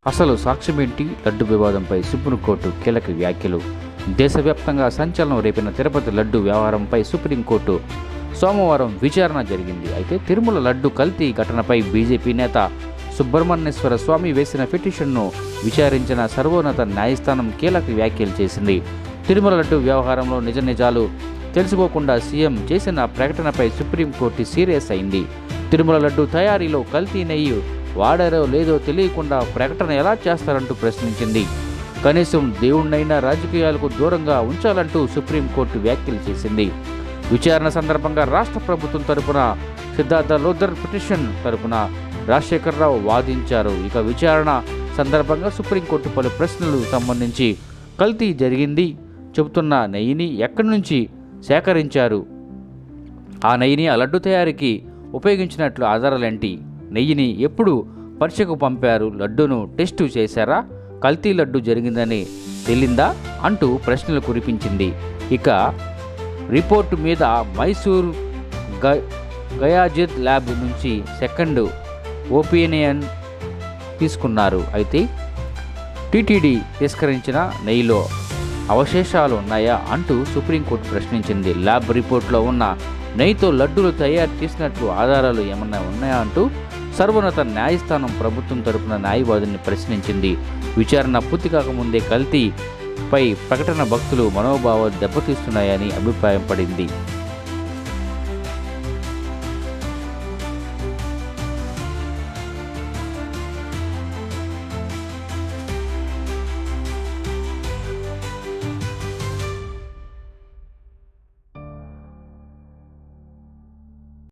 అసలు సాక్ష్యమేంటి? లడ్డు వివాదంపై సుప్రీంకోర్టు కీలక వ్యాఖ్యలు. దేశవ్యాప్తంగా సంచలనం రేపిన తిరుపతి లడ్డు వ్యవహారంపై సుప్రీంకోర్టు సోమవారం విచారణ జరిగింది. అయితే తిరుమల లడ్డు కల్తీ ఘటనపై బీజేపీ నేత సుబ్రహ్మణ్యేశ్వర స్వామి వేసిన పిటిషన్ను విచారించిన సర్వోన్నత న్యాయస్థానం కీలక వ్యాఖ్యలు చేసింది. తిరుమల లడ్డు వ్యవహారంలో నిజ నిజాలు తెలుసుకోకుండా సీఎం చేసిన ప్రకటనపై సుప్రీంకోర్టు సీరియస్ అయింది. తిరుమల లడ్డు తయారీలో కల్తీ నెయ్యి వాడారో లేదో తెలియకుండా ప్రకటన ఎలా చేస్తారంటూ ప్రశ్నించింది. కనీసం దేవుణ్ణైనా రాజకీయాలకు దూరంగా ఉంచాలంటూ సుప్రీంకోర్టు వ్యాఖ్యలు చేసింది. విచారణ సందర్భంగా రాష్ట్ర ప్రభుత్వం తరపున సిద్ధార్థ లోధర్, పిటిషన్ తరపున రాజశేఖరరావు వాదించారు. ఇక విచారణ సందర్భంగా సుప్రీంకోర్టు పలు ప్రశ్నలు సంబంధించి కల్తీ జరిగింది చెబుతున్న నెయ్యిని ఎక్కడి నుంచి సేకరించారు, ఆ నెయ్యిని ఆ లడ్డు తయారీకి ఉపయోగించినట్లు ఆధారాలేంటి, నెయ్యిని ఎప్పుడు పరీక్షకు పంపారు, లడ్డూను టెస్టు చేశారా, కల్తీ లడ్డు జరిగిందని తేలిందా అంటూ ప్రశ్నలు కురిపించింది. ఇక రిపోర్టు మీద మైసూర్ గయాజిద్ ల్యాబ్ నుంచి సెకండ్ ఒపీనియన్ తీసుకున్నారు. అయితే టీటీడీ తిరస్కరించిన నెయ్యిలో అవశేషాలు ఉన్నాయా అంటూ సుప్రీంకోర్టు ప్రశ్నించింది. ల్యాబ్ రిపోర్ట్లో ఉన్న నెయ్యితో లడ్డూలు తయారు చేసినట్లు ఆధారాలు ఏమన్నా ఉన్నాయా అంటూ సర్వోన్నత న్యాయస్థానం ప్రభుత్వం తరపున న్యాయవాదిని ప్రశ్నించింది. విచారణ పూర్తి కాకముందే కల్తీపై ప్రకటన భక్తులు మనోభావాలు దెబ్బతీస్తున్నాయని అభిప్రాయపడింది.